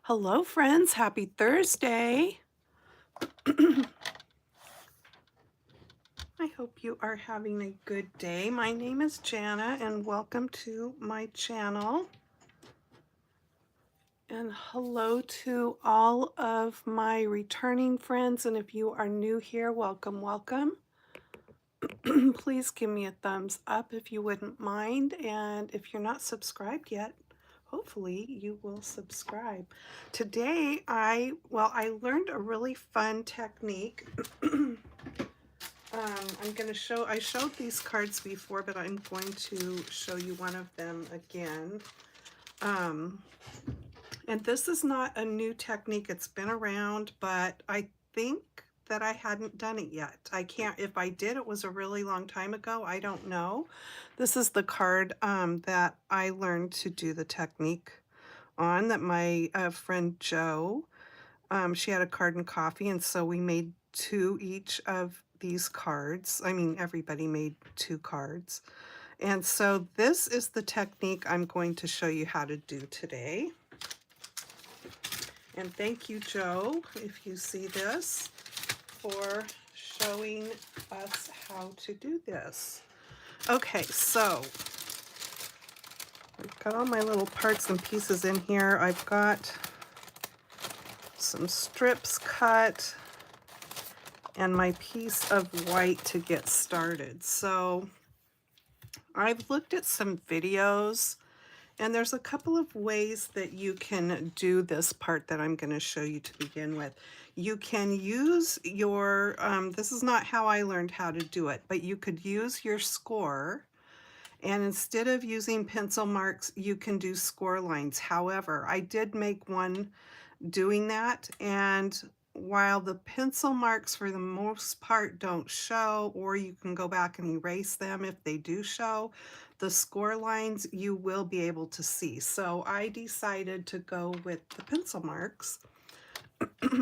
Hello, friends. Happy Thursday. I hope you are having a good day. My name is Janna, and welcome to my channel. And hello to all of my returning friends. And if you are new here, welcome, welcome. Please give me a thumbs up if you wouldn't mind. And if you're not subscribed yet, hopefully you will subscribe. Today, I learned a really fun technique. I'm going to I showed these cards before, but I'm going to show you one of them again. And this is not a new technique. It's been around, but I think that I hadn't done it yet. I can't, if I did, it was a really long time ago. I don't know. This is the card that I learned to do the technique on, that my friend Jo, she had a card and coffee, and so we made two each of these cards. I mean, everybody made two cards. And so this is the technique I'm going to show you how to do today. And thank you, Jo, if you see this, for showing us how to do this. Okay, so I've got all my little parts and pieces in here. I've got some strips cut and my piece of white to get started. So I've looked at some videos, and there's a couple of ways that you can do this part that I'm going to show you to begin with. You can use your, this is not how I learned how to do it, but you could use your score, and instead of using pencil marks, you can do score lines. However, I did make one doing that, and while the pencil marks for the most part don't show, or you can go back and erase them if they do show, the score lines you will be able to see. So I decided to go with the pencil marks.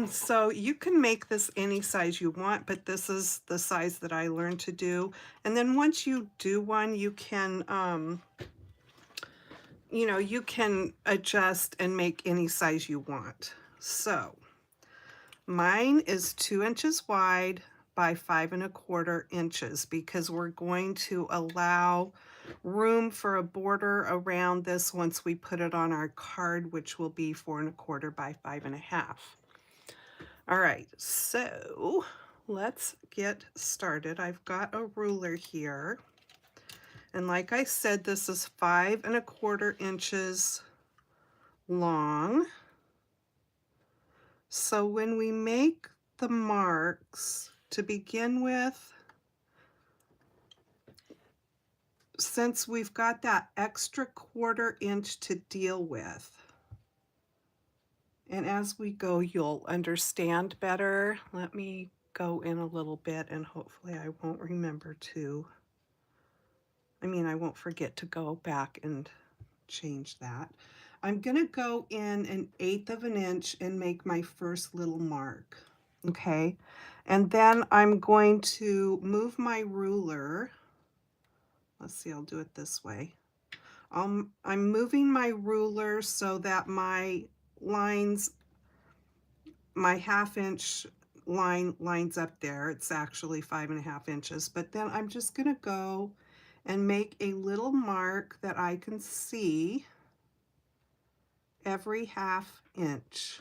So you can make this any size you want, but this is the size that I learned to do. And then once you do one, you can you can adjust and make any size you want. So mine is 2 inches wide by 5¼ inches, because we're going to allow room for a border around this once we put it on our card, which will be 4¼ by 5½. All right, so let's get started. I've got a ruler here, and like I said, this is 5¼ inches long. So when we make the marks to begin with, since we've got that extra 1/4 inch to deal with, and as we go, you'll understand better. Let me go in a little bit, and hopefully I won't I won't forget to go back and change that. I'm gonna go in 1/8 inch and make my first little mark. Okay, and then I'm going to move my ruler. Let's see, I'll do it this way. I'm moving my ruler so that my lines, my 1/2 inch line lines up there. It's actually 5½ inches, but then I'm just going to go and make a little mark that I can see every 1/2 inch.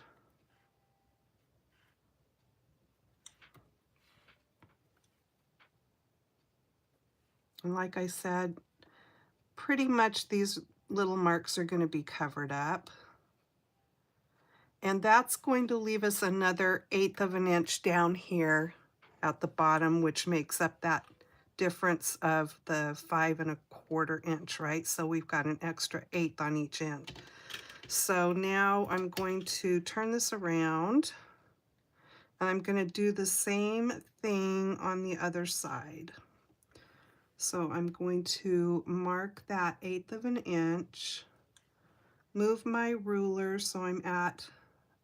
And like I said, pretty much these little marks are going to be covered up. And that's going to leave us another 1/8 inch down here at the bottom, which makes up that difference of the 5¼ inch, right? So we've got an extra 1/8 on each end. So now I'm going to turn this around, and I'm going to do the same thing on the other side. So I'm going to mark that 1/8 inch, move my ruler so I'm at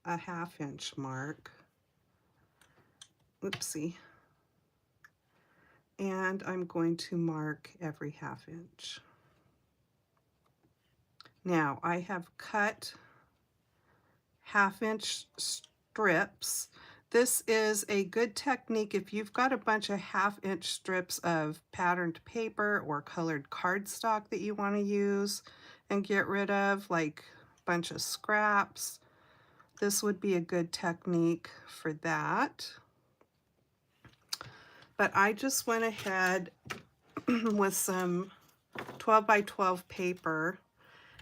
a 1/2 inch mark. Oopsie. And I'm going to mark every 1/2 inch. Now I have cut 1/2" strips. This is a good technique if you've got a bunch of 1/2" strips of patterned paper or colored cardstock that you want to use and get rid of, like a bunch of scraps. This would be a good technique for that. But I just went ahead with some 12 by 12 paper,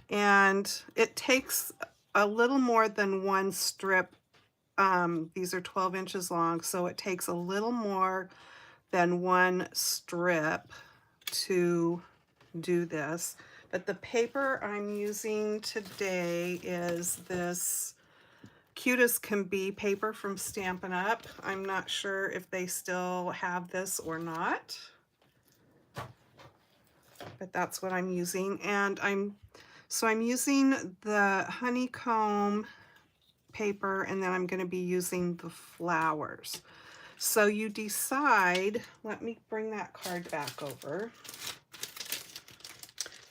and it takes a little more than one strip. These are 12 inches long, so it takes a little more than one strip to do this. But the paper I'm using today is this Cute as Can Be paper from Stampin' Up. I'm not sure if they still have this or not, but that's what I'm using. And I'm using the honeycomb paper, and then I'm going to be using the flowers. So you decide, let me bring that card back over.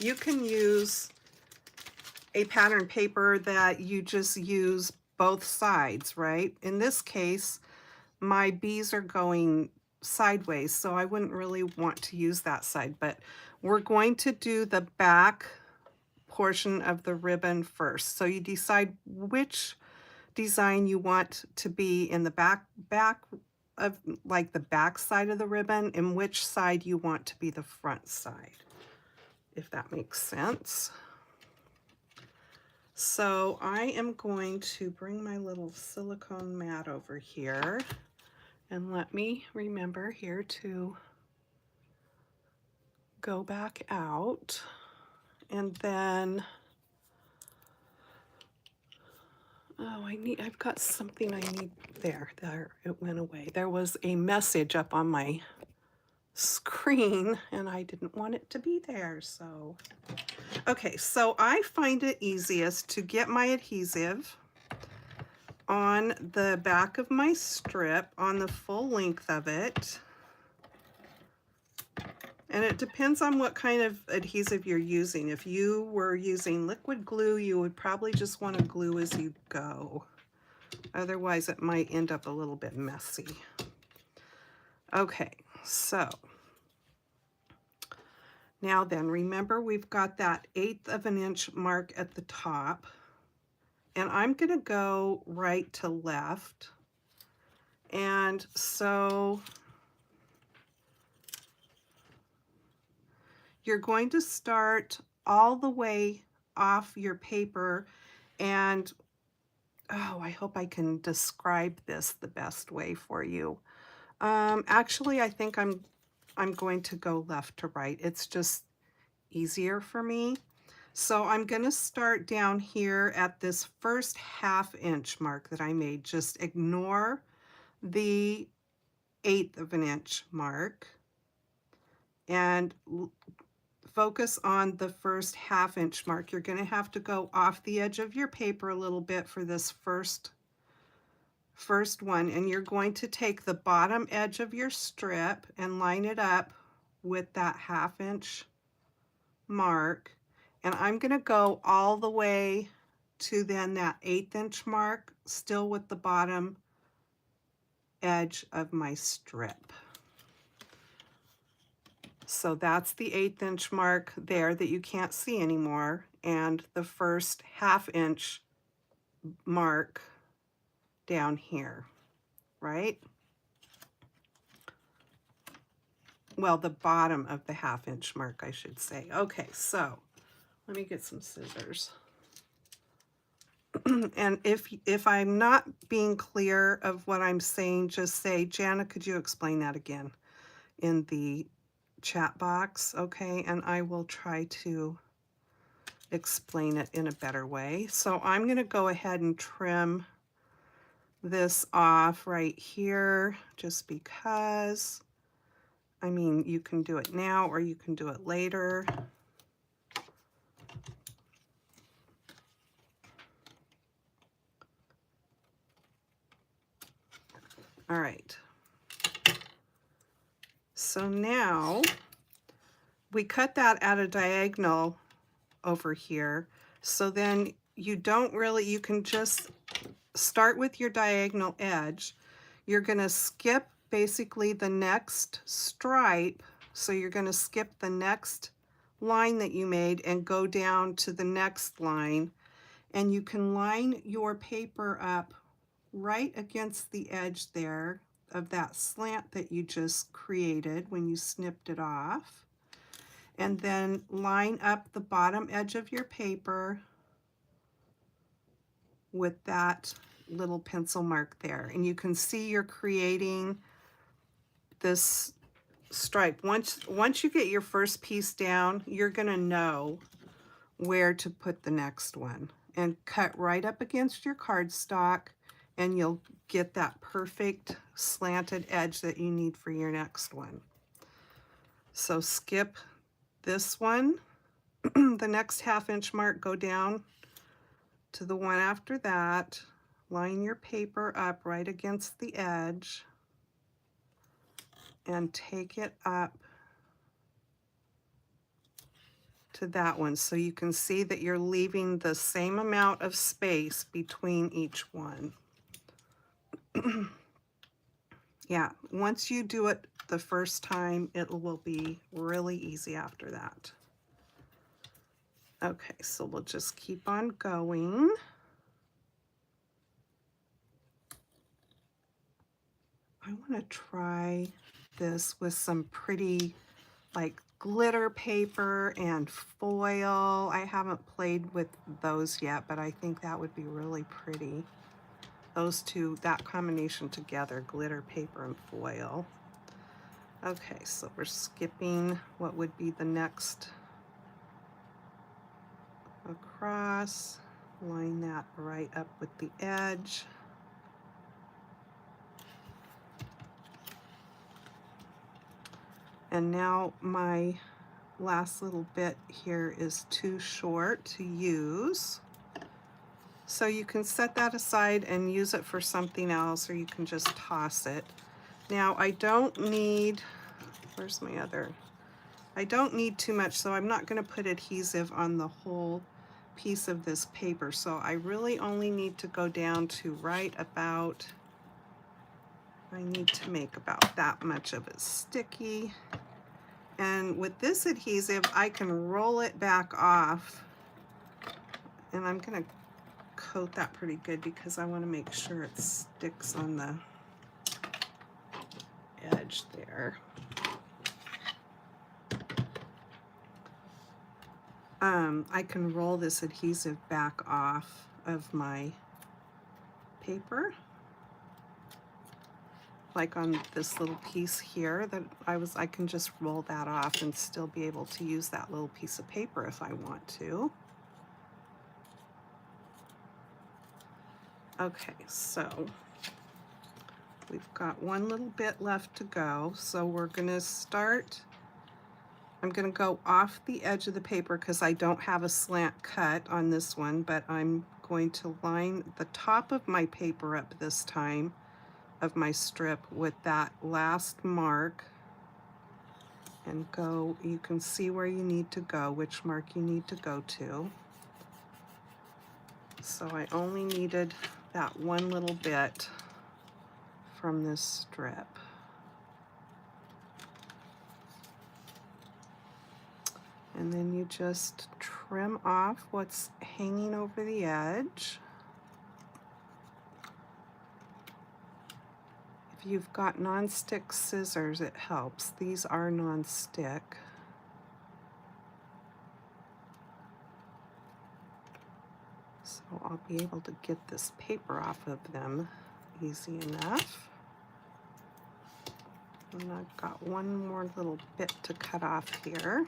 You can use a pattern paper that you just use both sides, right? In this case, my bees are going sideways, so I wouldn't really want to use that side, but we're going to do the back portion of the ribbon first. So you decide which design you want to be in the back of, like the back side of the ribbon, and which side you want to be the front side, if that makes sense. So I am going to bring my little silicone mat over here, and let me remember here to go back out, and then I've got something I need there, it went away. There was a message up on my screen and I didn't want it to be there, so. Okay, so I find it easiest to get my adhesive on the back of my strip on the full length of it. And it depends on what kind of adhesive you're using. If you were using liquid glue, you would probably just want to glue as you go. Otherwise, it might end up a little bit messy. Okay, so now then, remember we've got that 1/8 of an inch mark at the top, and I'm going to go right to left. And so you're going to start all the way off your paper, and I hope I can describe this the best way for you. Actually, I think I'm going to go left to right. It's just easier for me. So I'm going to start down here at this first 1/2 inch mark that I made. Just ignore the 1/8 of an inch mark and focus on the first 1/2 inch mark. You're going to have to go off the edge of your paper a little bit for this first one, and you're going to take the bottom edge of your strip and line it up with that 1/2 inch mark, and I'm going to go all the way to then that 1/8 inch mark, still with the bottom edge of my strip. So that's the 1/8 inch mark there that you can't see anymore, and the first 1/2 inch mark down here, right? Well, the bottom of the 1/2 inch mark, I should say. Okay, so let me get some scissors. And if I'm not being clear of what I'm saying, just say, Janna, could you explain that again in the chat box? Okay, and I will try to explain it in a better way. So I'm going to go ahead and trim this off right here, just because. I mean, you can do it now or you can do it later. All right. So now we cut that at a diagonal over here. So then you don't really, you can just start with your diagonal edge. You're going to skip basically the next stripe. So you're going to skip the next line that you made and go down to the next line. And you can line your paper up right against the edge there of that slant that you just created when you snipped it off. And then line up the bottom edge of your paper with that little pencil mark there. And you can see you're creating this stripe. Once you get your first piece down, you're gonna know where to put the next one. And cut right up against your cardstock, and you'll get that perfect slanted edge that you need for your next one. So skip this one, the next 1/2 inch mark, go down to the one after that, line your paper up right against the edge, and take it up to that one. So you can see that you're leaving the same amount of space between each one. Yeah, once you do it the first time, it will be really easy after that. Okay, so we'll just keep on going. I want to try this with some pretty like glitter paper and foil. I haven't played with those yet, but I think that would be really pretty. Those two, that combination together, glitter paper and foil. Okay, so we're skipping what would be the next across, line that right up with the edge. And now my last little bit here is too short to use. So you can set that aside and use it for something else, or you can just toss it. Now I don't need, where's my other? I don't need too much, so I'm not going to put adhesive on the whole piece of this paper. So I really only need to go down to right about, I need to make about that much of it sticky. And with this adhesive, I can roll it back off, and I'm going to coat that pretty good because I want to make sure it sticks on the edge there. I can roll this adhesive back off of my paper, like on this little piece here that I can just roll that off and still be able to use that little piece of paper if I want to. Okay, so we've got one little bit left to go. So we're gonna start, I'm gonna go off the edge of the paper because I don't have a slant cut on this one, but I'm going to line the top of my paper up this time of my strip with that last mark and go, you can see where you need to go, which mark you need to go to. So I only needed that one little bit from this strip. And then you just trim off what's hanging over the edge. If you've got non-stick scissors, it helps. These are non-stick. So I'll be able to get this paper off of them easy enough. And I've got one more little bit to cut off here.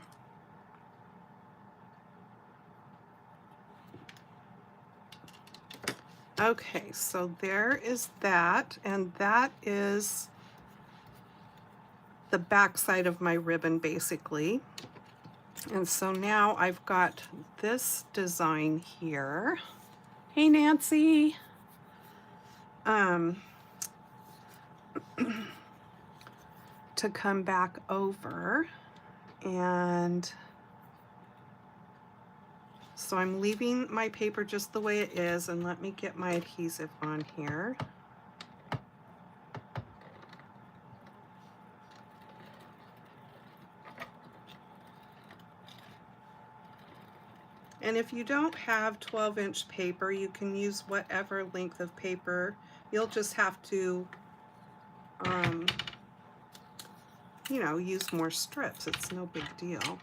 Okay, so there is that, and that is the back side of my ribbon basically. And so now I've got this design here. Hey Nancy. To come back over and So I'm leaving my paper just the way it is, and let me get my adhesive on here. And if you don't have 12-inch paper, you can use whatever length of paper. You'll just have to, you know, use more strips. It's no big deal.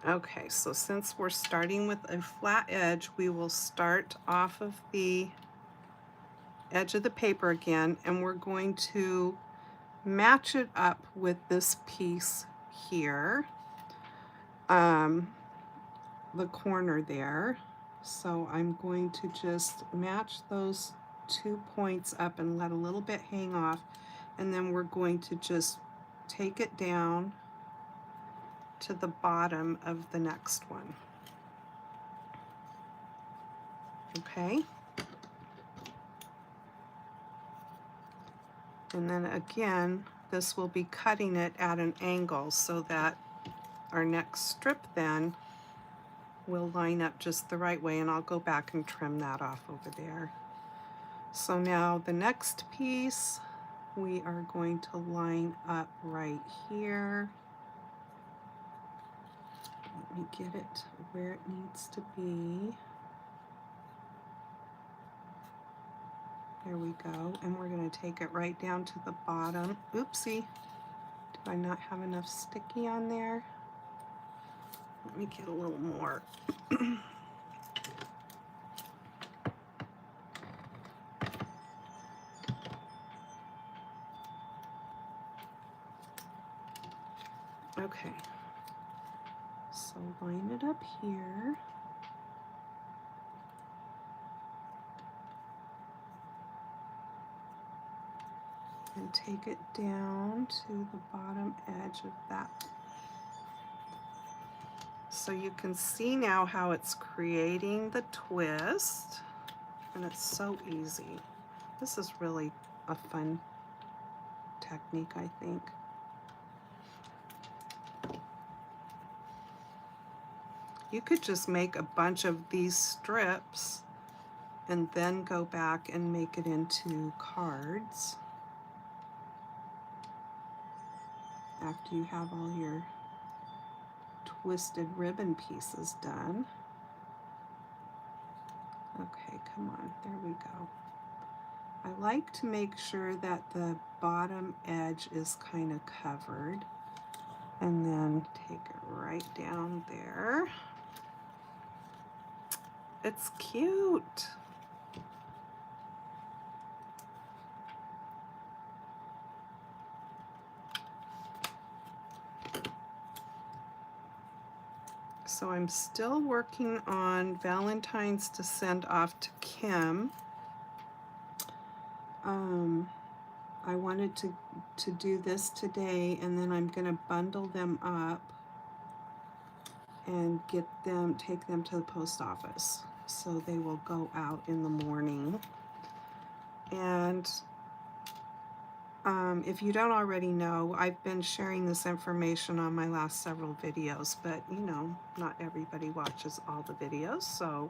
Okay, so since we're starting with a flat edge, we will start off of the edge of the paper again, and we're going to match it up with this piece here, the corner there. So I'm going to just match those 2 points up and let a little bit hang off, and then we're going to just take it down to the bottom of the next one. Okay? And then again, this will be cutting it at an angle so that our next strip then will line up just the right way, and I'll go back and trim that off over there. So now the next piece, we are going to line up right here. Let me get it where it needs to be. There we go. And we're going to take it right down to the bottom. Oopsie. Do I not have enough sticky on there? Let me get a little more. Okay. So line it up here. And take it down to the bottom edge of that. So you can see now how it's creating the twist, and it's so easy. This is really a fun technique, I think. You could just make a bunch of these strips and then go back and make it into cards after you have all your twisted ribbon pieces done. Okay, come on, there we go. I like to make sure that the bottom edge is kind of covered, and then take it right down there. It's cute. So I'm still working on Valentine's to send off to Kim. I wanted to do this today, and then I'm going to bundle them up and take them to the post office. So they will go out in the morning. And if you don't already know, I've been sharing this information on my last several videos, but you know, not everybody watches all the videos. So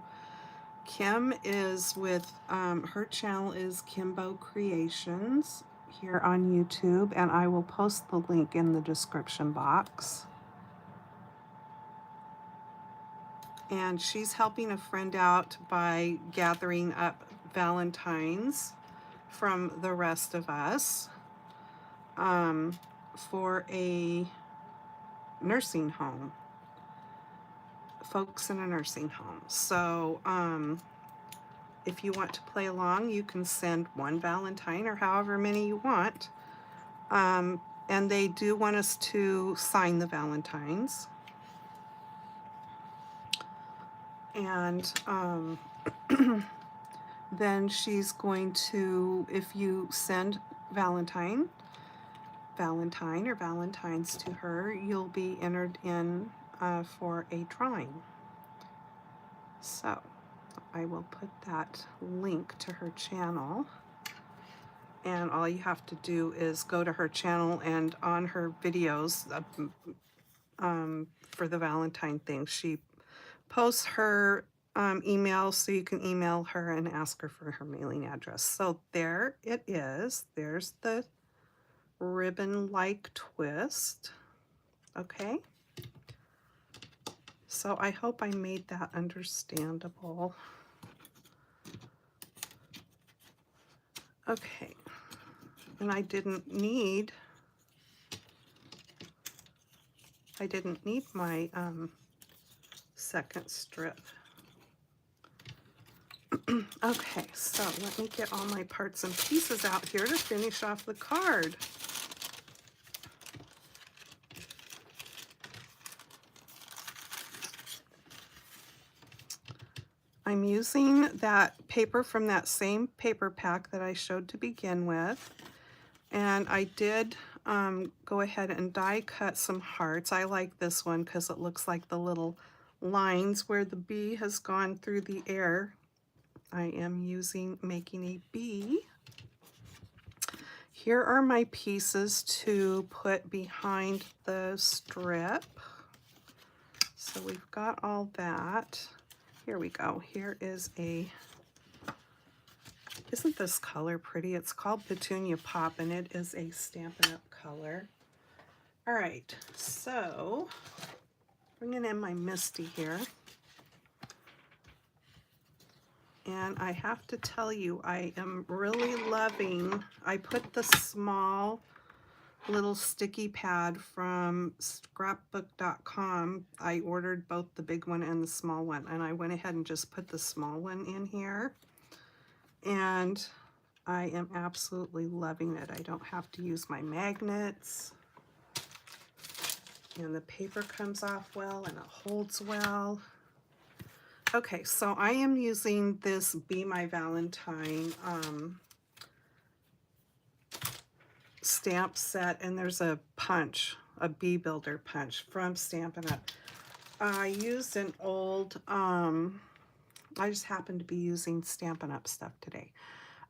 Kim is with, her channel is Kimbo Kreations here on YouTube, and I will post the link in the description box. And she's helping a friend out by gathering up Valentines from the rest of us for a nursing home, folks in a nursing home. So if you want to play along, you can send one Valentine or however many you want. And they do want us to sign the Valentines. And then she's going to, if you send Valentine or Valentines to her, you'll be entered in for a drawing. So I will put that link to her channel and all you have to do is go to her channel, and on her videos for the Valentine thing, she posts her email, so you can email her and ask her for her mailing address. So there it is. There's the ribbon-like twist. Okay. So I hope I made that understandable. Okay. And I didn't need my second strip. Okay, so let me get all my parts and pieces out here to finish off the card. I'm using that paper from that same paper pack that I showed to begin with. And I did go ahead and die cut some hearts. I like this one because it looks like the little lines where the bee has gone through the air. I am making a bee. Here are my pieces to put behind the strip. So we've got all that. Here we go. Here is isn't this color pretty? It's called Petunia Pop, and it is a Stampin' Up! Color. All right, so bringing in my Misty here. And I have to tell you, I am really loving, I put the small little sticky pad from scrapbook.com. I ordered both the big one and the small one, and I went ahead and just put the small one in here. And I am absolutely loving it. I don't have to use my magnets. And the paper comes off well and it holds well. Okay, so I am using this Be My Valentine stamp set, and there's a punch, a bee builder punch from Stampin' Up! I used an old, I just happened to be using Stampin' Up! Stuff today.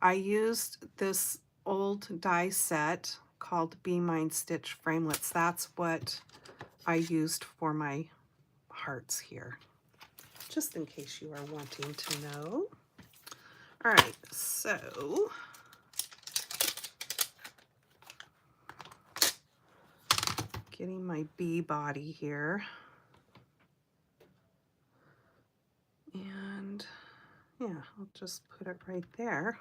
I used this old die set called Be Mine Stitch Framelits. That's what I used for my hearts here, just in case you are wanting to know. All right, so getting my bee body here. And yeah, I'll just put it right there.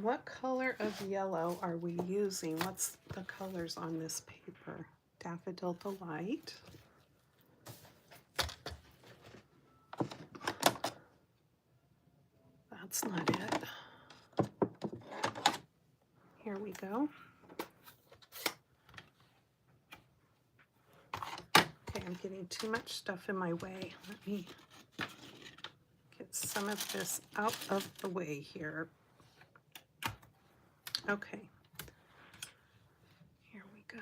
What color of yellow are we using? What's the colors on this paper? Daffodil Delight. That's not it. Here we go. Okay, I'm getting too much stuff in my way. Let me get some of this out of the way here. Okay, here we go.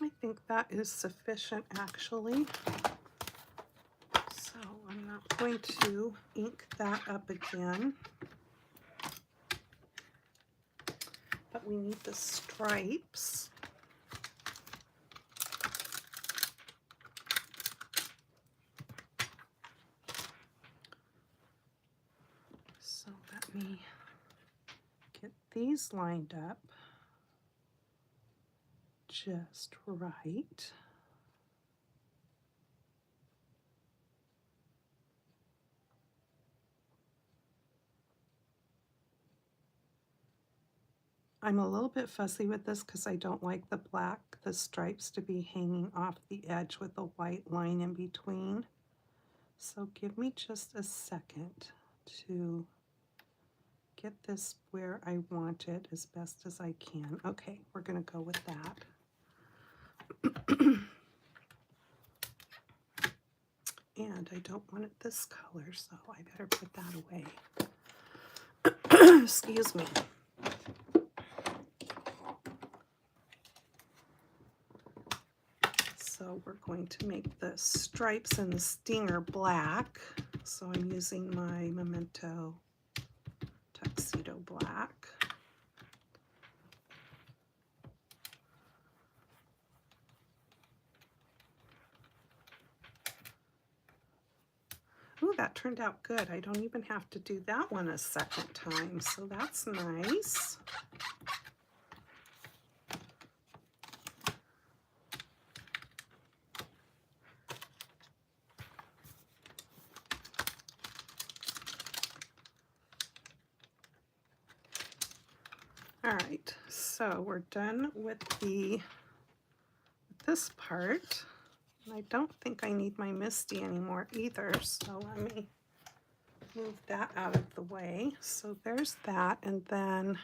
I think that is sufficient, actually. So I'm not going to ink that up again. But we need the stripes. So let me get these lined up just right. I'm a little bit fussy with this because I don't like the stripes to be hanging off the edge with a white line in between. So give me just a second to get this where I want it as best as I can. Okay, we're going to go with that. And I don't want it this color, so I better put that away. Excuse me. So we're going to make the stripes and the stinger black. So I'm using my Memento Tuxedo Black. Ooh, that turned out good. I don't even have to do that one a second time, so that's nice. All right, so we're done with this part. And I don't think I need my Misty anymore either, so let me move that out of the way. So there's that, and then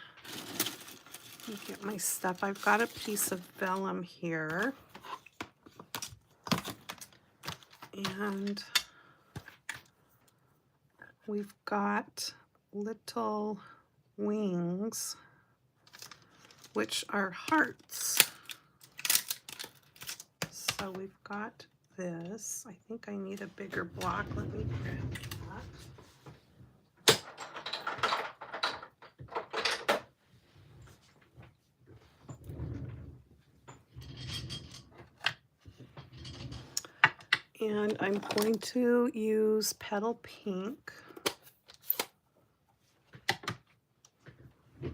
let me get my stuff. I've got a piece of vellum here, and we've got little wings, which are hearts. So we've got this. I think I need a bigger block. Let me grab that. And I'm going to use Petal Pink. And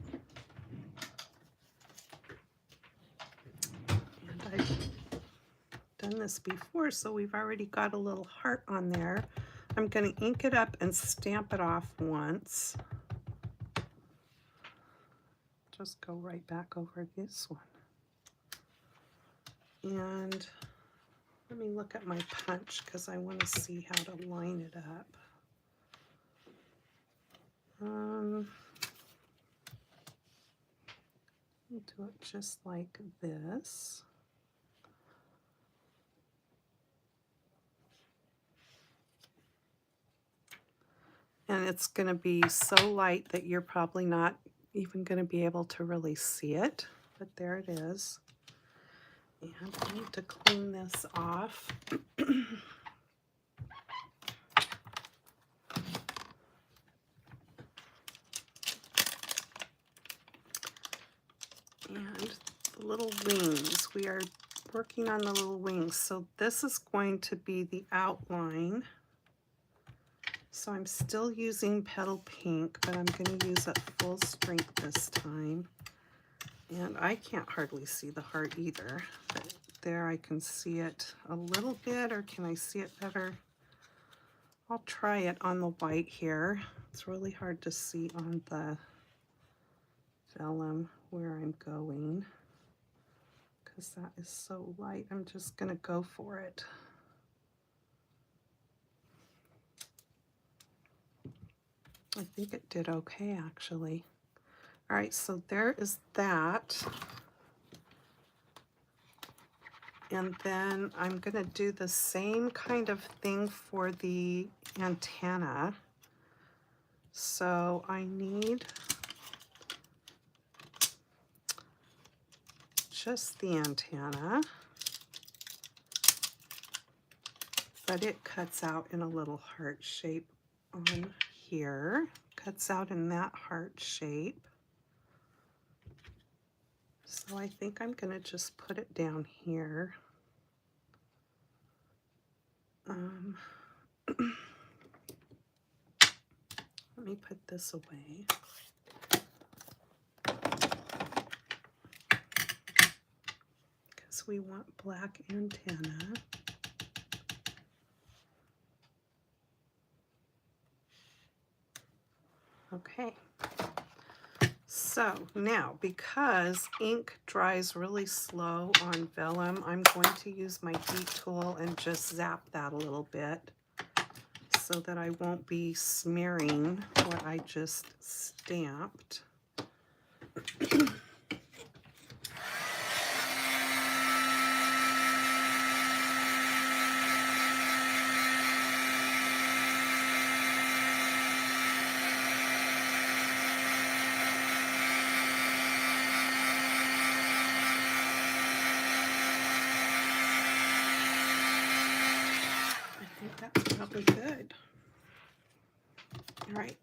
I've done this before, so we've already got a little heart on there. I'm going to ink it up and stamp it off once. Just go right back over this one. And let me look at my punch because I want to see how to line it up. I'll do it just like this. And it's going to be so light that you're probably not even going to be able to really see it. But there it is. And I need to clean this off. And the little wings, we are working on the little wings. So this is going to be the outline. So I'm still using Petal Pink, but I'm going to use it full strength this time. And I can't hardly see the heart either. But there I can see it a little bit, or can I see it better? I'll try it on the white here. It's really hard to see on the vellum where I'm going because that is so light. I'm just going to go for it. I think it did okay, actually. All right, so there is that. And then I'm going to do the same kind of thing for the antenna. So I need just the antenna, but it cuts out in a little heart shape on here. Cuts out in that heart shape. So I think I'm going to just put it down here. Let me put this away. Because we want black antenna. Okay. So now, because ink dries really slow on vellum, I'm going to use my heat tool and just zap that a little bit so that I won't be smearing what I just stamped. That's probably good. All right.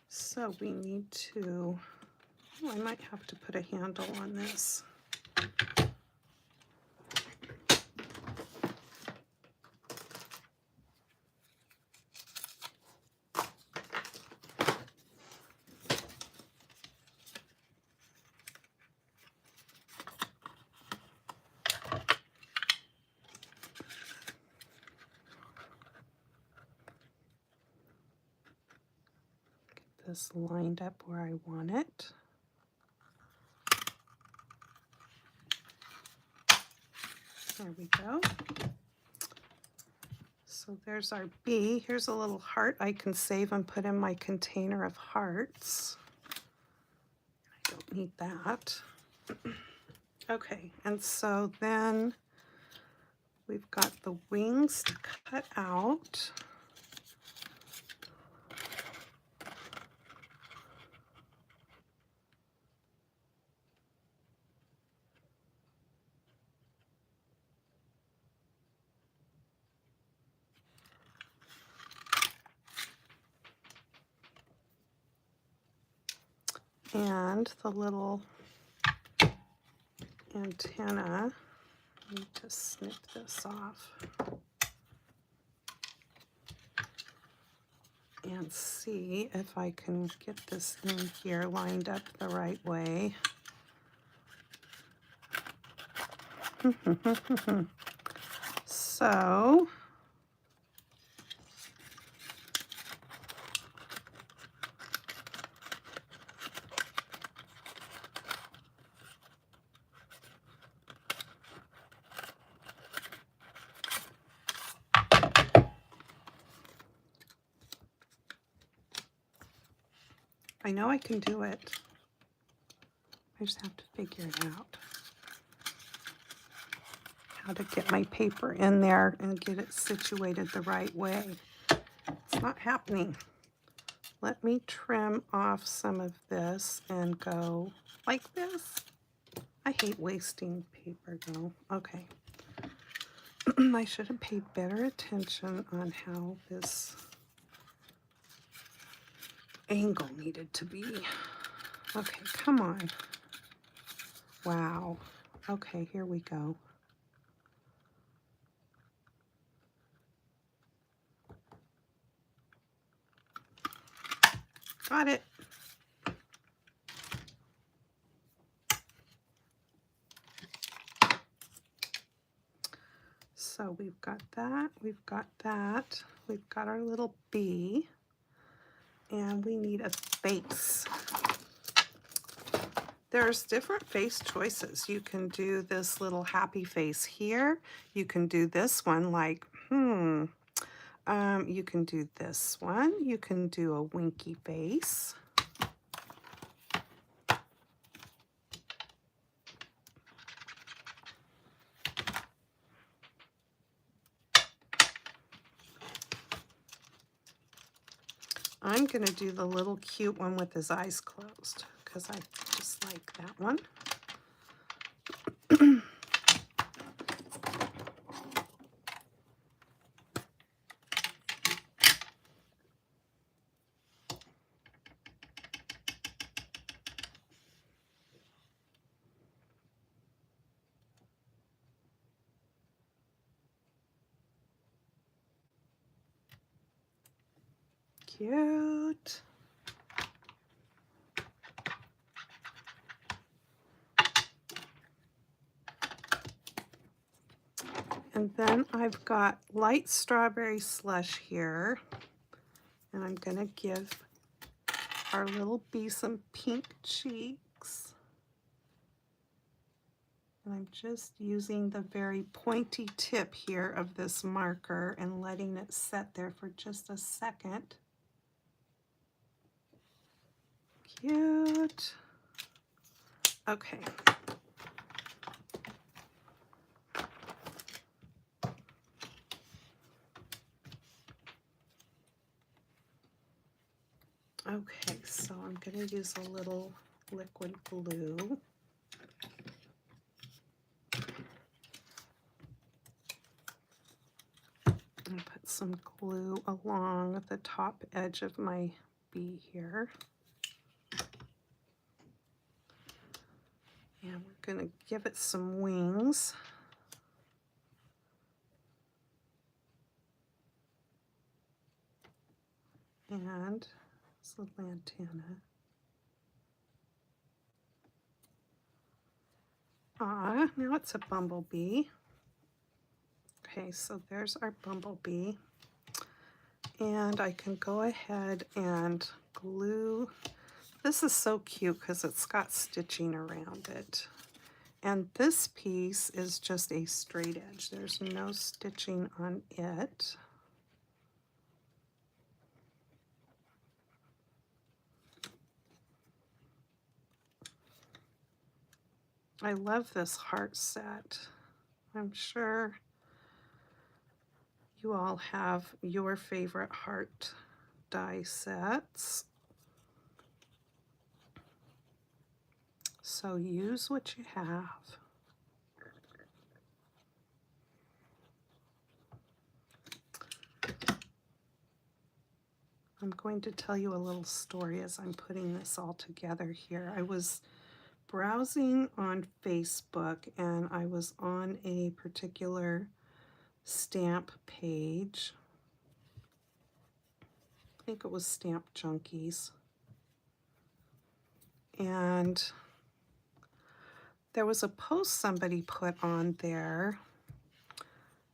So we need to, oh, I might have to put a handle on this. Get this lined up where I want it. There we go. So there's our bee. Here's a little heart I can save and put in my container of hearts. I don't need that. Okay, and so then we've got the wings to cut out. And the little antenna, I need to snip this off and see if I can get this in here lined up the right way. So I know I can do it. I just have to figure it out. How to get my paper in there and get it situated the right way. It's not happening. Let me trim off some of this and go like this. I hate wasting paper though. Okay. I should have paid better attention on how this angle needed to be. Okay, come on. Wow. Okay, here we go. Got it. So we've got that, we've got that, we've got our little bee, and we need a face. There's different face choices. You can do this little happy face here. You can do this one like, you can do this one. You can do a winky face. I'm going to do the little cute one with his eyes closed because I just like that one. Cute. And then I've got light strawberry slush here. And I'm going to give our little bee some pink cheeks. And I'm just using the very pointy tip here of this marker and letting it set there for just a second. Cute. Okay. Okay, so I'm going to use a little liquid glue. get some glue along the top edge of my bee here. And we're going to give it some wings. And this little antenna. Ah, now it's a bumblebee. Okay, so there's our bumblebee. And I can go ahead and glue. This is so cute because it's got stitching around it. And this piece is just a straight edge. There's no stitching on it. I love this heart set. I'm sure you all have your favorite heart die sets. So use what you have. I'm going to tell you a little story as I'm putting this all together here. I was browsing on Facebook and I was on a particular stamp page. I think it was Stamp Junkies. And there was a post somebody put on there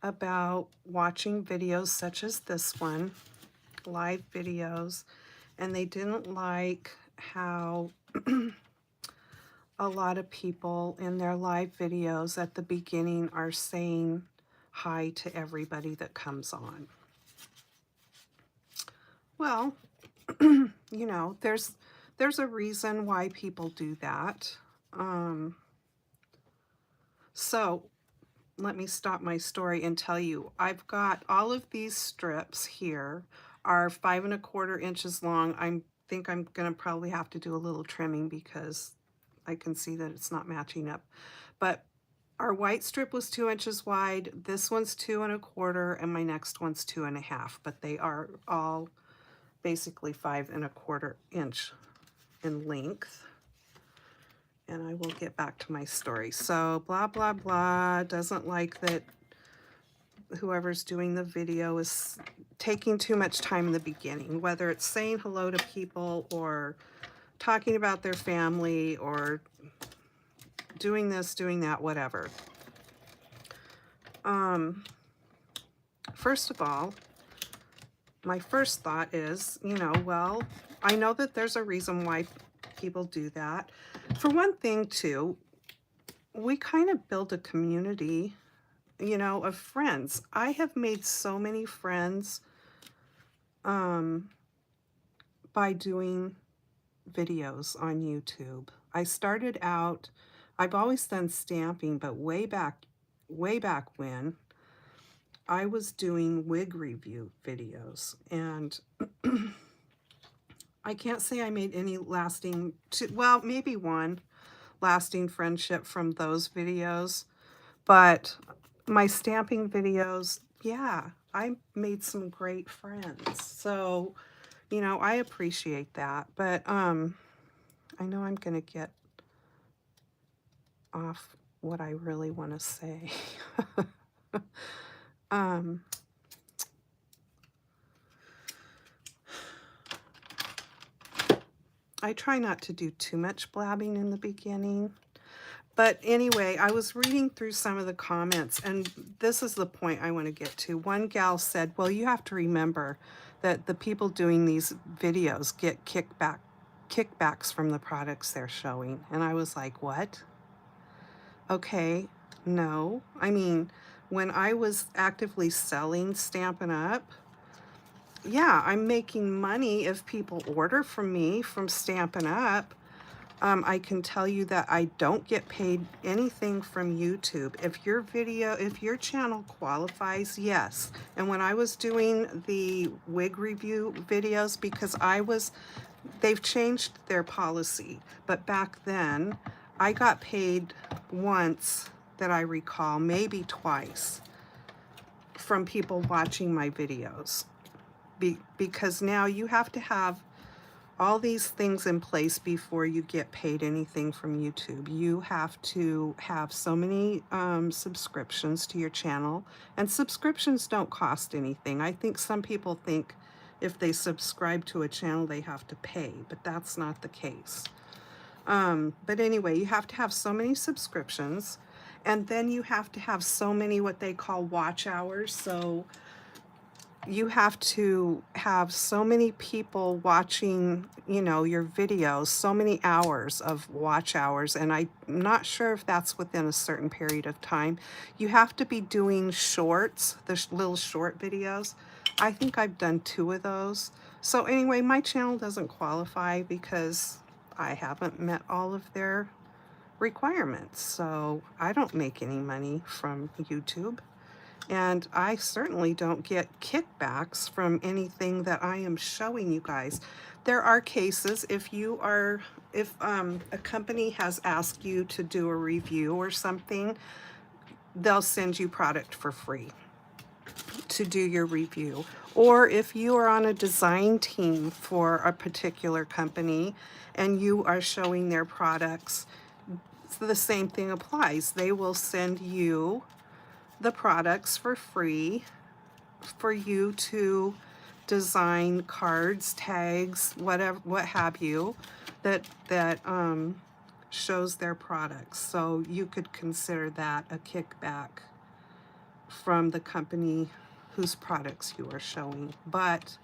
about watching videos such as this one, live videos, and they didn't like how a lot of people in their live videos at the beginning are saying hi to everybody that comes on. Well, you know, there's a reason why people do that. So let me stop my story and tell you, I've got all of these strips here are 5 1/4 inches long. I think I'm gonna probably have to do a little trimming because I can see that it's not matching up. But our white strip was 2 inches wide. This one's 2 1/4, and my next one's 2 1/2. But they are all basically 5 1/4 inch in length. And I will get back to my story. So blah, blah, blah, doesn't like that whoever's doing the video is taking too much time in the beginning, whether it's saying hello to people or talking about their family or doing this, doing that, whatever. First of all, my first thought is, you know, well, I know that there's a reason why people do that. For one thing, too, we kind of build a community, you know, of friends. I have made so many friends by doing videos on YouTube. I started out, I've always done stamping, but way back when, I was doing wig review videos, and I can't say I made any lasting, well, maybe one lasting friendship from those videos, but my stamping videos, yeah, I made some great friends. So, you know, I appreciate that, but I know I'm going to get off what I really want to say. I try not to do too much blabbing in the beginning. But anyway, I was reading through some of the comments, and this is the point I want to get to. One gal said, well, you have to remember that the people doing these videos get kickbacks from the products they're showing. And I was like, what? Okay, no. I mean, when I was actively selling Stampin' Up!, yeah, I'm making money if people order from me from Stampin' Up!. I can tell you that I don't get paid anything from YouTube. If your channel qualifies, yes. And when I was doing the wig review videos, because they've changed their policy, but back then I got paid once that I recall, maybe twice, from people watching my videos. Because now you have to have all these things in place before you get paid anything from YouTube. You have to have so many subscriptions to your channel, and subscriptions don't cost anything. I think some people think if they subscribe to a channel they have to pay, but that's not the case. But anyway, you have to have so many subscriptions, and then you have to have so many what they call watch hours. So you have to have so many people watching, you know, your videos, so many hours of watch hours, and I'm not sure if that's within a certain period of time. You have to be doing shorts, the little short videos. I think I've done 2 of those. So anyway, my channel doesn't qualify because I haven't met all of their requirements. So I don't make any money from YouTube. And I certainly don't get kickbacks from anything that I am showing you guys. There are cases if a company has asked you to do a review or something, they'll send you product for free to do your review. Or if you are on a design team for a particular company and you are showing their products, the same thing applies. They will send you the products for free for you to design cards, tags, whatever, what have you, that shows their products. So you could consider that a kickback from the company whose products you are showing. But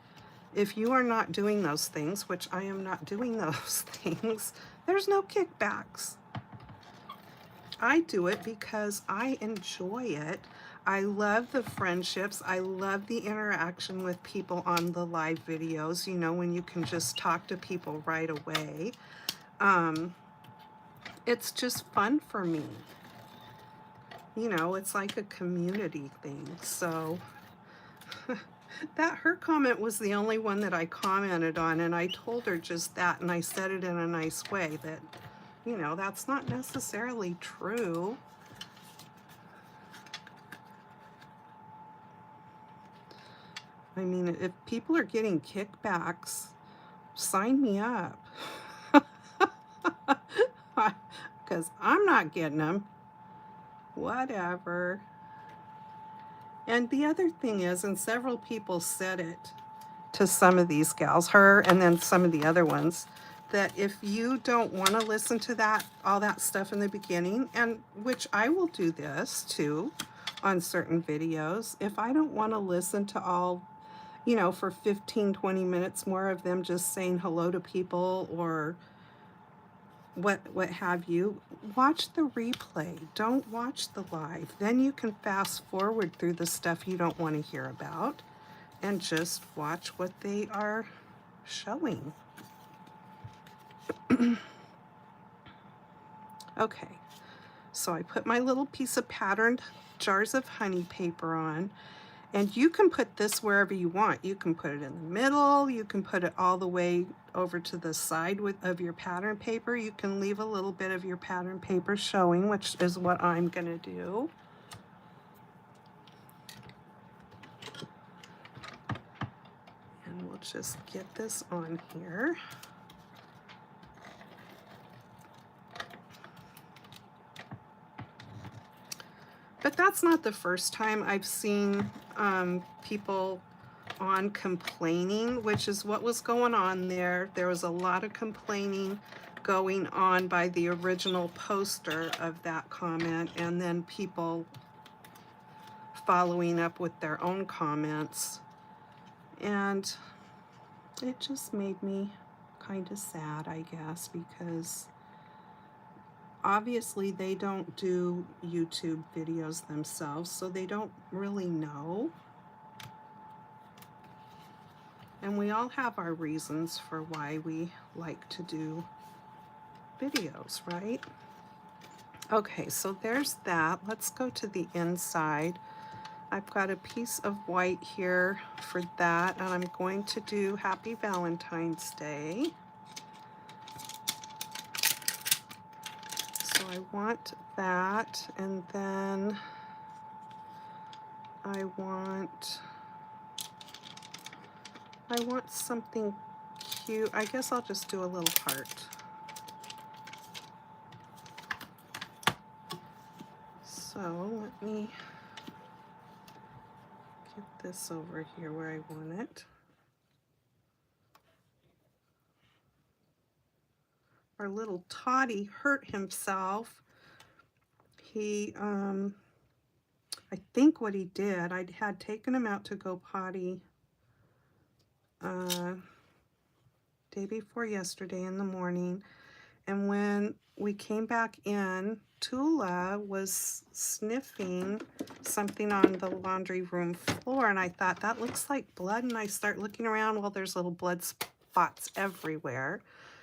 if you are not doing those things, which I am not doing those things, there's no kickbacks. I do it because I enjoy it. I love the friendships. I love the interaction with people on the live videos, you know, when you can just talk to people right away. It's just fun for me. You know, it's like a community thing. So her comment was the only one that I commented on, and I told her just that, and I said it in a nice way that, you know, that's not necessarily true. I mean, if people are getting kickbacks, sign me up. Because I'm not getting them. Whatever. And the other thing is, and several people said it to some of these gals, her and then some of the other ones, that if you don't want to listen to all that stuff in the beginning, and which I will do this too on certain videos, if I don't want to listen to all, you know, for 15-20 minutes more of them just saying hello to people or what have you, watch the replay. Don't watch the live. Then you can fast forward through the stuff you don't want to hear about and just watch what they are showing. Okay, so I put my little piece of patterned jars of honey paper on, and you can put this wherever you want. You can put it in the middle, you can put it all the way over to the side of your pattern paper. You can leave a little bit of your pattern paper showing, which is what I'm gonna do. And we'll just get this on here. But that's not the first time I've seen people on complaining, which is what was going on there. There was a lot of complaining going on by the original poster of that comment, and then people following up with their own comments. And it just made me kind of sad, I guess, because obviously they don't do YouTube videos themselves, so they don't really know. And we all have our reasons for why we like to do videos, right? Okay, so there's that. Let's go to the inside. I've got a piece of white here for that, and I'm going to do Happy Valentine's Day. So I want that, and then I want something cute. I guess I'll just do a little heart. So let me get this over here where I want it. Our little Toddy hurt himself. He, I think what he did, I had taken him out to go potty day before yesterday in the morning. And when we came back in, Tula was sniffing something on the laundry room floor, and I thought, that looks like blood, and I start looking around. Well, there's little blood spots everywhere.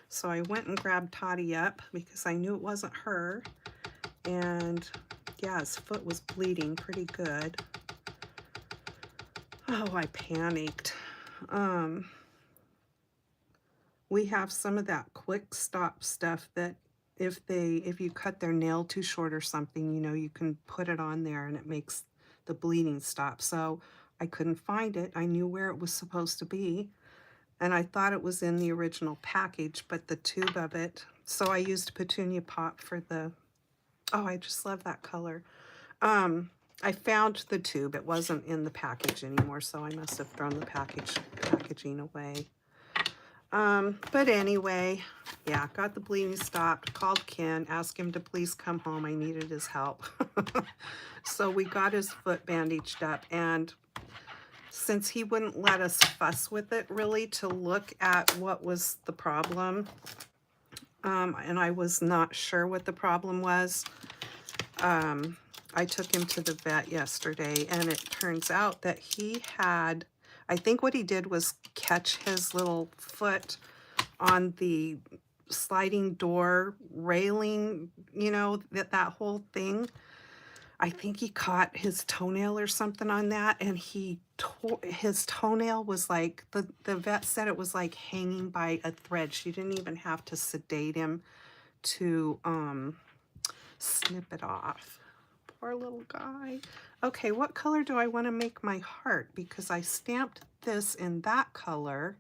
So I went and grabbed Toddy up because I knew it wasn't her, and yeah, his foot was bleeding pretty good. Oh, I panicked. We have some of that quick stop stuff that if you cut their nail too short or something, you know, you can put it on there and it makes the bleeding stop. So I couldn't find it. I knew where it was supposed to be, and I thought it was in the original package, but the tube of it. So I used Petunia Pop for the, oh, I just love that color. I found the tube. It wasn't in the package anymore, so I must have thrown the packaging away. But anyway, yeah, got the bleeding stopped, called Ken, asked him to please come home. I needed his help. So we got his foot bandaged up, and since he wouldn't let us fuss with it really to look at what was the problem, and I was not sure what the problem was, I took him to the vet yesterday, and it turns out that he had, I think what he did was catch his little foot on the sliding door railing, you know, that whole thing. I think he caught his toenail or something on that, and his toenail was like, the vet said it was like hanging by a thread. She didn't even have to sedate him to snip it off. Poor little guy. Okay, what color do I want to make my heart? Because I stamped this in that color.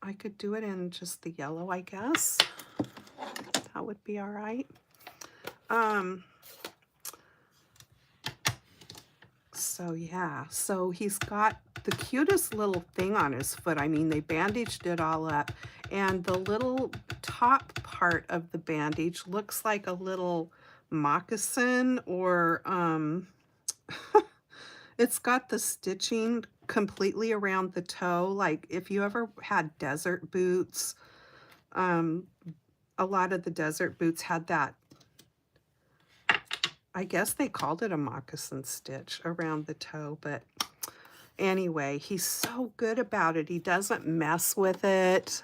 I could do it in just the yellow, I guess. That would be all right. So yeah, so he's got the cutest little thing on his foot. I mean, they bandaged it all up, and the little top part of the bandage looks like a little moccasin, or it's got the stitching completely around the toe. Like if you ever had desert boots, a lot of the desert boots had that, I guess they called it a moccasin stitch around the toe, but anyway, he's so good about it. He doesn't mess with it.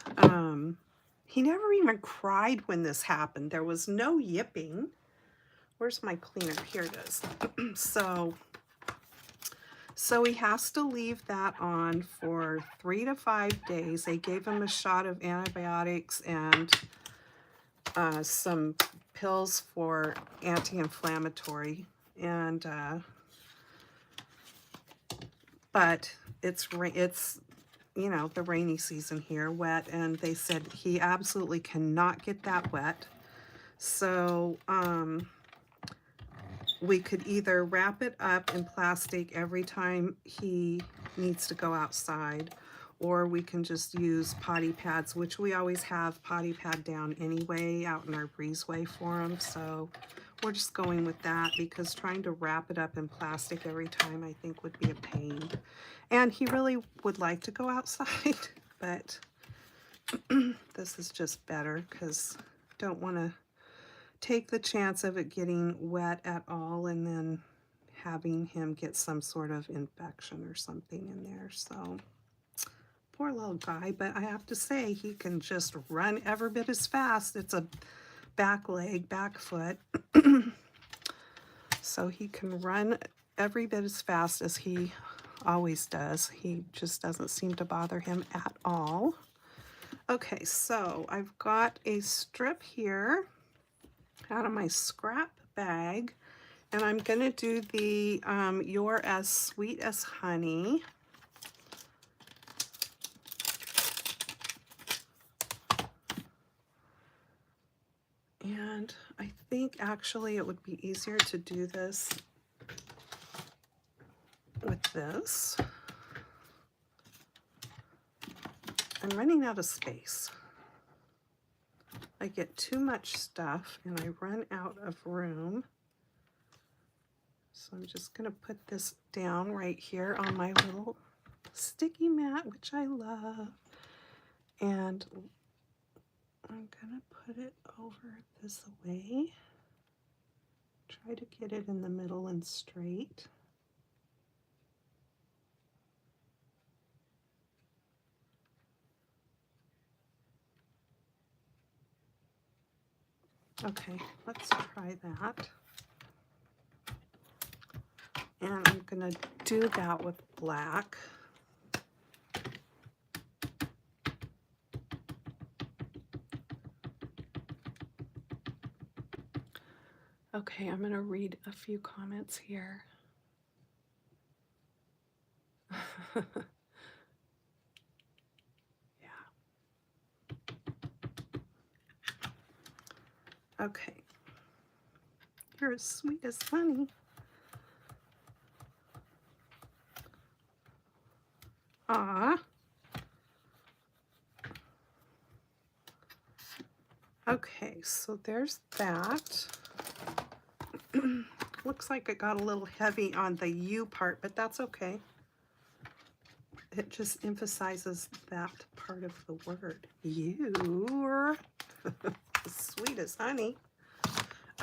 He never even cried when this happened. There was no yipping. Where's my cleaner? Here it is. So he has to leave that on for 3 to 5 days. They gave him a shot of antibiotics and some pills for anti-inflammatory, and but it's you know, the rainy season here, wet, and they said he absolutely cannot get that wet. So we could either wrap it up in plastic every time he needs to go outside, or we can just use potty pads, which we always have potty pad down anyway out in our breezeway for him. So we're just going with that, because trying to wrap it up in plastic every time I think would be a pain. And he really would like to go outside, but this is just better because don't want to take the chance of it getting wet at all and then having him get some sort of infection or something in there. So poor little guy, but I have to say he can just run every bit as fast. It's a back leg, back foot. So he can run every bit as fast as he always does. He just doesn't seem to bother him at all. Okay, so I've got a strip here out of my scrap bag, And I'm going to do the You're as Sweet as Honey. And I think actually it would be easier to do this with this. I'm running out of space. I get too much stuff and I run out of room. So I'm just going to put this down right here on my little sticky mat, which I love. And I'm going to put it over this way. Try to get it in the middle and straight. Okay, let's try that. And I'm going to do that with black. Okay, I'm going to read a few comments here. Yeah. Okay. You're as sweet as honey. Ah. Okay, so there's that. Looks like it got a little heavy on the U part, but that's okay. It just emphasizes that part of the word. You're as sweet as honey.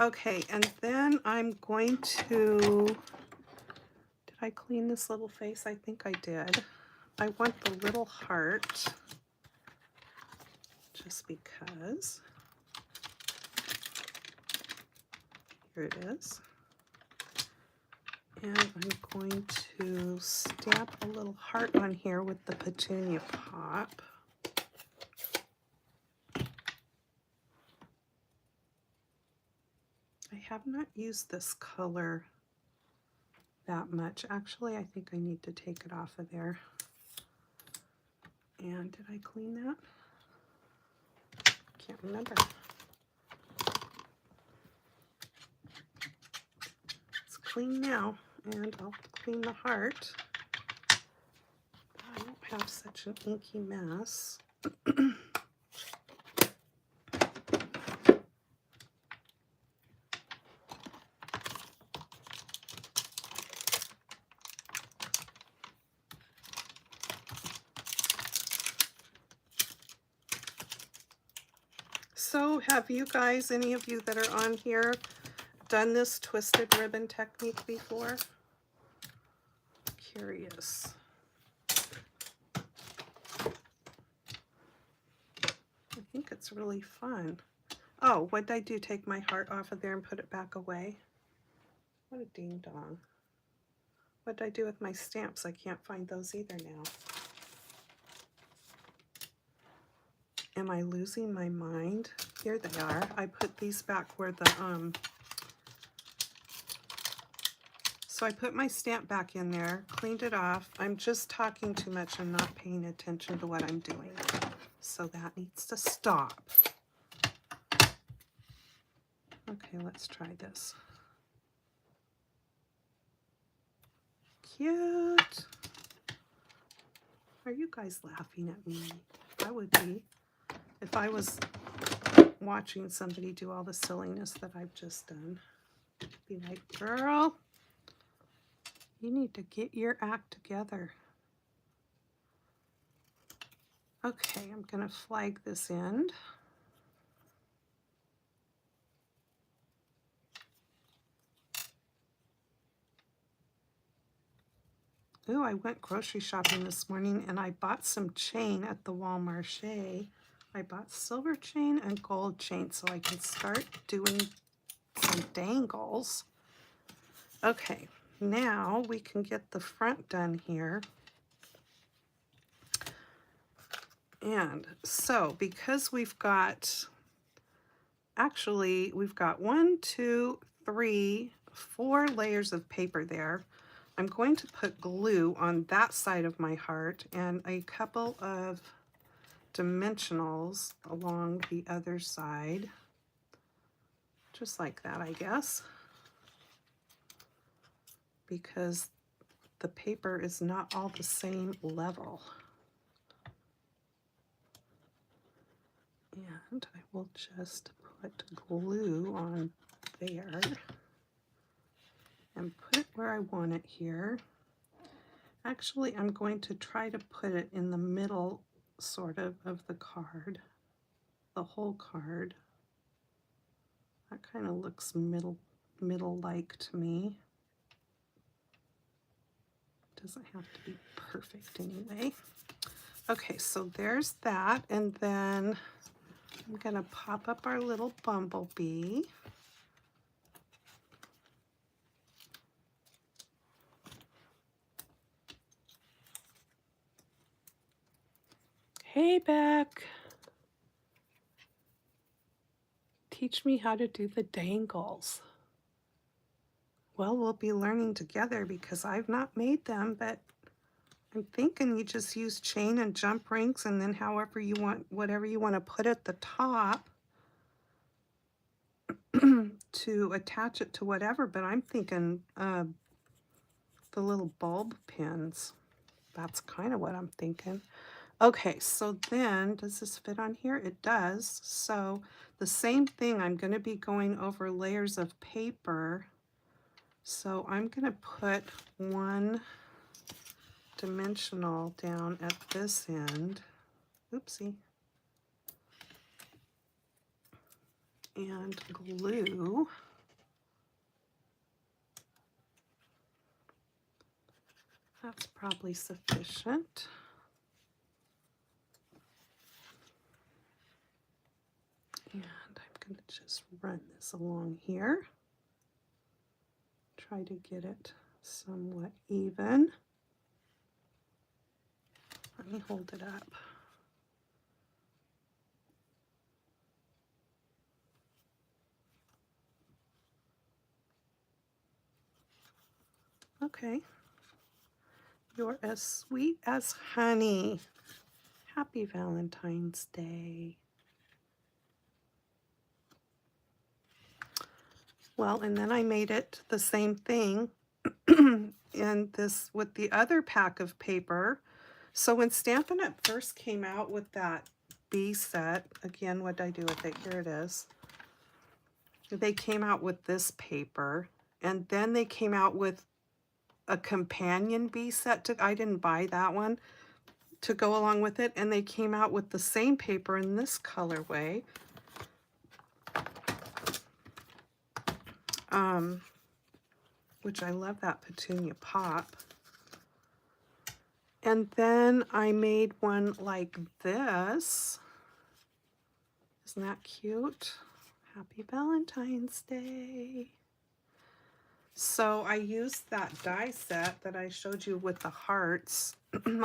Okay, and then I'm going to, did I clean this little face? I think I did. I want the little heart, just because. Here it is. And I'm going to stamp a little heart on here with the petunia pop. I have not used this color that much. Actually, I think I need to take it off of there. And did I clean that? Can't remember. It's clean now, and I'll clean the heart. I don't have such an inky mess. So have you guys, any of you that are on here, done this twisted ribbon technique before? Curious. I think it's really fun. Oh, what did I do? Take my heart off of there and put it back away? What a ding dong. What did I do with my stamps? I can't find those either now. Am I losing my mind? Here they are. I put these back where the, so I put my stamp back in there, cleaned it off. I'm just talking too much and not paying attention to what I'm doing. So that needs to stop. Okay, let's try this. Cute. Are you guys laughing at me? I would be if I was watching somebody do all the silliness that I've just done. Be like, girl, you need to get your act together. Okay, I'm going to flag this end. Ooh, I went grocery shopping this morning and I bought some chain at the Walmart. I bought silver chain and gold chain so I can start doing some dangles. Okay, now we can get the front done here. And so because we've got, actually we've got 1, 2, 3, 4 layers of paper there. I'm going to put glue on that side of my heart and a couple of dimensionals along the other side. Just like that, I guess. Because the paper is not all the same level. And I will just put glue on there and put it where I want it here. Actually, I'm going to try to put it in the middle, sort of the card, the whole card. That kind of looks middle-like to me. Doesn't have to be perfect anyway. Okay, so there's that, and then I'm gonna pop up our little bumblebee. Hey, Beck. Teach me how to do the dangles. Well, we'll be learning together because I've not made them, but I'm thinking you just use chain and jump rings, and then however you want, whatever you want to put at the top to attach it to whatever, but I'm thinking the little bulb pins. That's kind of what I'm thinking. Okay, so then, does this fit on here? It does. So the same thing, I'm going to be going over layers of paper. So I'm going to put one dimensional down at this end. Oopsie. And glue. That's probably sufficient. And I'm going to just run this along here. Try to get it somewhat even. Let me hold it up. Okay. You're as sweet as honey. Happy Valentine's Day. Well, and then I made it the same thing in this with the other pack of paper. So when Stampin' Up! First came out with that bee set, again, what did I do with it? Here it is. They came out with this paper, and then they came out with a companion bee set. I didn't buy that one to go along with it, and they came out with the same paper in this colorway. Which I love that petunia pop. And then I made one like this. Isn't that cute? Happy Valentine's Day. So I used that die set that I showed you with the hearts.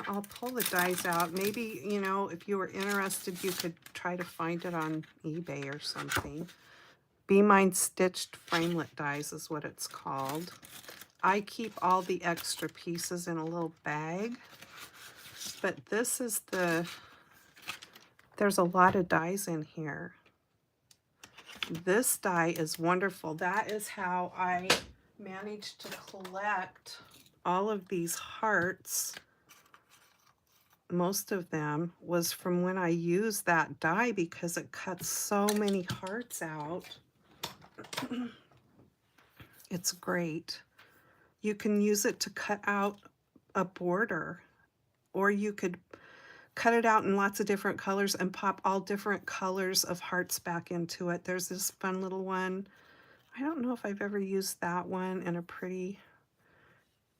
I'll pull the dies out. Maybe, you know, if you were interested, you could try to find it on eBay or something. Be Mine Stitched Framelit Dies is what it's called. I keep all the extra pieces in a little bag. But this is there's a lot of dies in here. This die is wonderful. That is how I managed to collect all of these hearts. Most of them was from when I used that die because it cuts so many hearts out. It's great. You can use it to cut out a border, or you could cut it out in lots of different colors and pop all different colors of hearts back into it. There's this fun little one. I don't know if I've ever used that one in a pretty,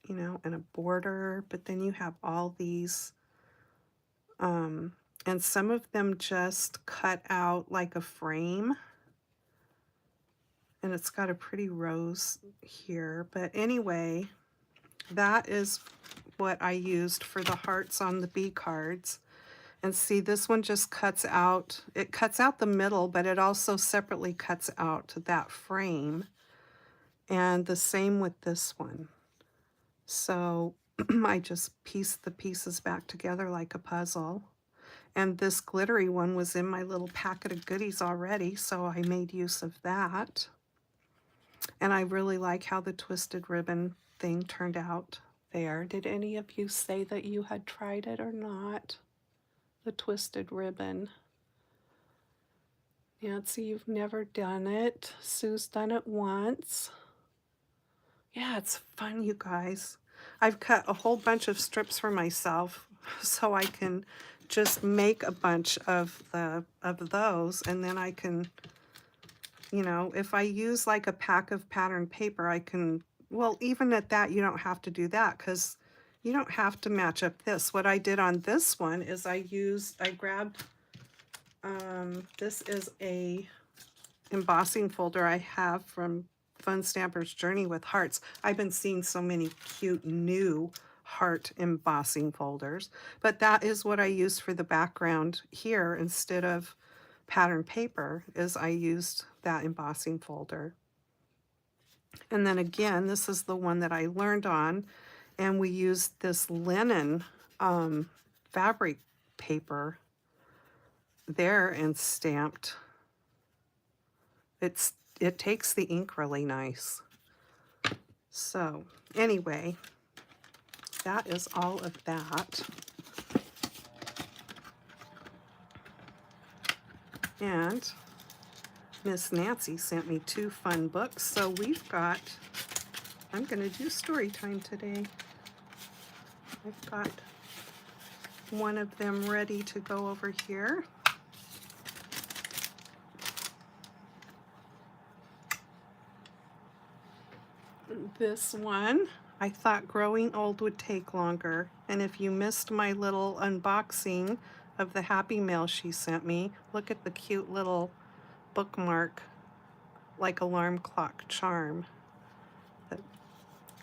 you know, in a border, but then you have all these, and some of them just cut out like a frame. And it's got a pretty rose here. But anyway, that is what I used for the hearts on the bee cards. And see, this one just cuts out, it cuts out the middle, but it also separately cuts out that frame. And the same with this one. So I just pieced the pieces back together like a puzzle. And this glittery one was in my little packet of goodies already, so I made use of that. And I really like how the twisted ribbon thing turned out there. Did any of you say that you had tried it or not? The twisted ribbon. Nancy, you've never done it. Sue's done it once. Yeah, it's fun, you guys. I've cut a whole bunch of strips for myself so I can just make a bunch of those, and then I can, you know, if I use like a pack of pattern paper, I can, well, even at that, you don't have to do that because you don't have to match up this. What I did on this one is I grabbed, this is a embossing folder I have from Fun Stamper's Journey with Hearts. I've been seeing so many cute new heart embossing folders, but that is what I used for the background here instead of pattern paper, is I used that embossing folder. And then again, this is the one that I learned on, and we used this linen fabric paper there and stamped. It takes the ink really nice. So anyway, that is all of that. And Miss Nancy sent me 2 fun books. So we've got, I'm going to do story time today. I've got one of them ready to go over here. This one, I thought growing old would take longer. And if you missed my little unboxing of the Happy Mail she sent me, look at the cute little bookmark, like alarm clock charm that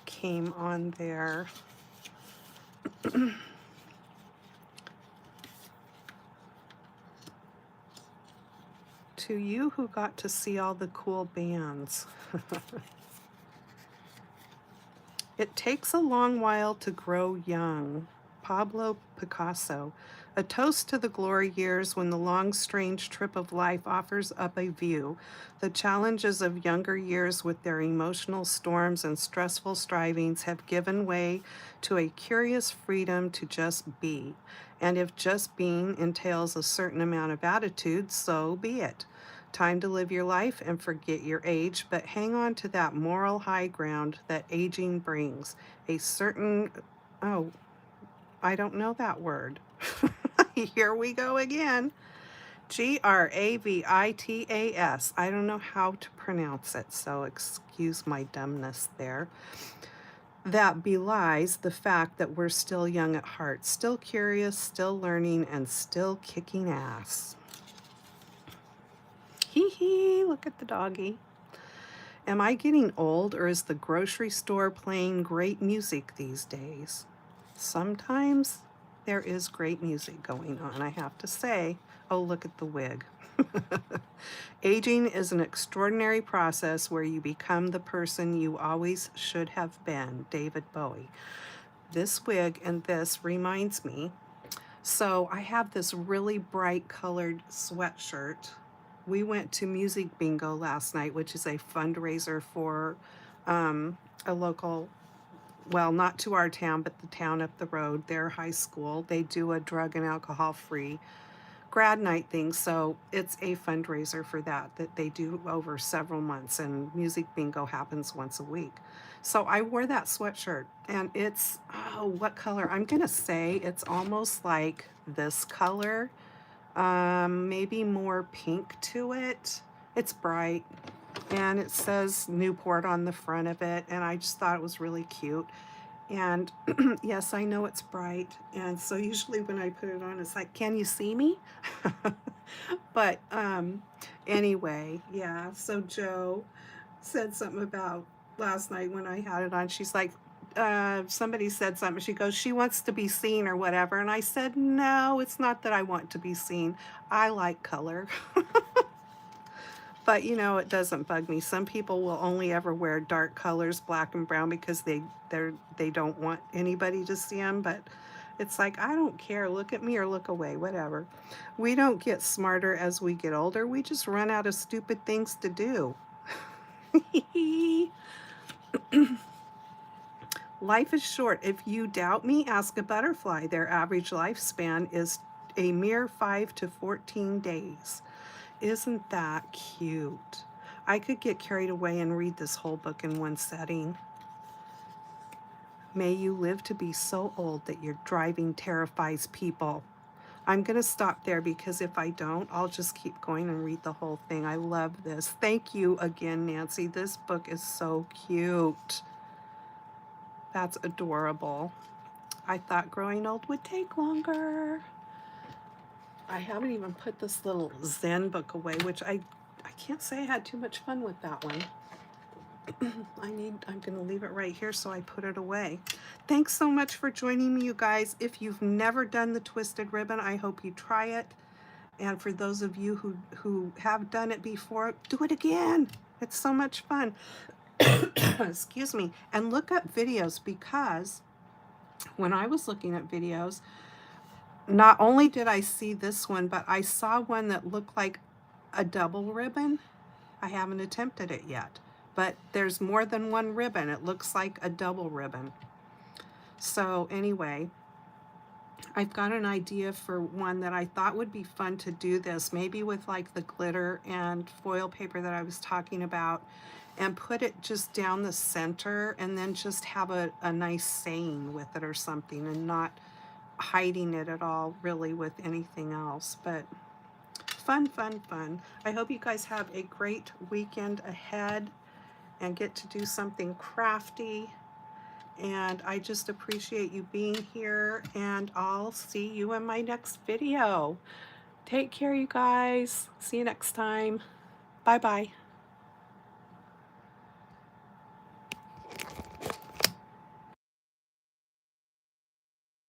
came on there. To you who got to see all the cool bands. It takes a long while to grow young. Pablo Picasso. A toast to the glory years when the long, strange trip of life offers up a view. The challenges of younger years with their emotional storms and stressful strivings have given way to a curious freedom to just be. And if just being entails a certain amount of attitude, so be it. Time to live your life and forget your age, but hang on to that moral high ground that aging brings. A certain, oh, I don't know that word. Here we go again. Gravitas. I don't know how to pronounce it, so excuse my dumbness there. That belies the fact that we're still young at heart, still curious, still learning, and still kicking ass. Hee hee, look at the doggy. Am I getting old, or is the grocery store playing great music these days? Sometimes there is great music going on, I have to say. Oh, look at the wig. Aging is an extraordinary process where you become the person you always should have been. David Bowie. This wig and this reminds me. So I have this really bright colored sweatshirt. We went to Music Bingo last night, which is a fundraiser for a local, well, not to our town, but the town up the road, their high school. They do a drug and alcohol free grad night thing. So it's a fundraiser for that they do over several months, and Music Bingo happens once a week. So I wore that sweatshirt, and it's, oh, what color? I'm gonna say it's almost like this color, maybe more pink to it. It's bright, and it says Newport on the front of it, and I just thought it was really cute. And yes, I know it's bright, and so usually when I put it on, it's like, can you see me? But anyway, yeah, so Joe said something about last night when I had it on. She's like, somebody said something. She goes, she wants to be seen or whatever. And I said, no, it's not that I want to be seen. I like color. But you know, it doesn't bug me. Some people will only ever wear dark colors, black and brown, because they don't want anybody to see them. But it's like, I don't care. Look at me or look away, whatever. We don't get smarter as we get older. We just run out of stupid things to do. Life is short. If you doubt me, ask a butterfly. Their average lifespan is a mere 5 to 14 days. Isn't that cute? I could get carried away and read this whole book in one setting. May you live to be so old that your driving terrifies people. I'm going to stop there because if I don't, I'll just keep going and read the whole thing. I love this. Thank you again, Nancy. This book is so cute. That's adorable. I thought growing old would take longer. I haven't even put this little Zen book away, which I can't say I had too much fun with that one. I'm going to leave it right here so I put it away. Thanks so much for joining me, you guys. If you've never done the twisted ribbon, I hope you try it. And for those of you who have done it before, do it again. It's so much fun. Excuse me. And look up videos, because when I was looking at videos, not only did I see this one, but I saw one that looked like a double ribbon. I haven't attempted it yet, but there's more than one ribbon. It looks like a double ribbon. So anyway, I've got an idea for one that I thought would be fun to do this, maybe with like the glitter and foil paper that I was talking about, and put it just down the center and then just have a nice saying with it or something, and not hiding it at all really with anything else. But fun, fun, fun. I hope you guys have a great weekend ahead and get to do something crafty. And I just appreciate you being here, and I'll see you in my next video. Take care, you guys. See you next time. Bye-bye.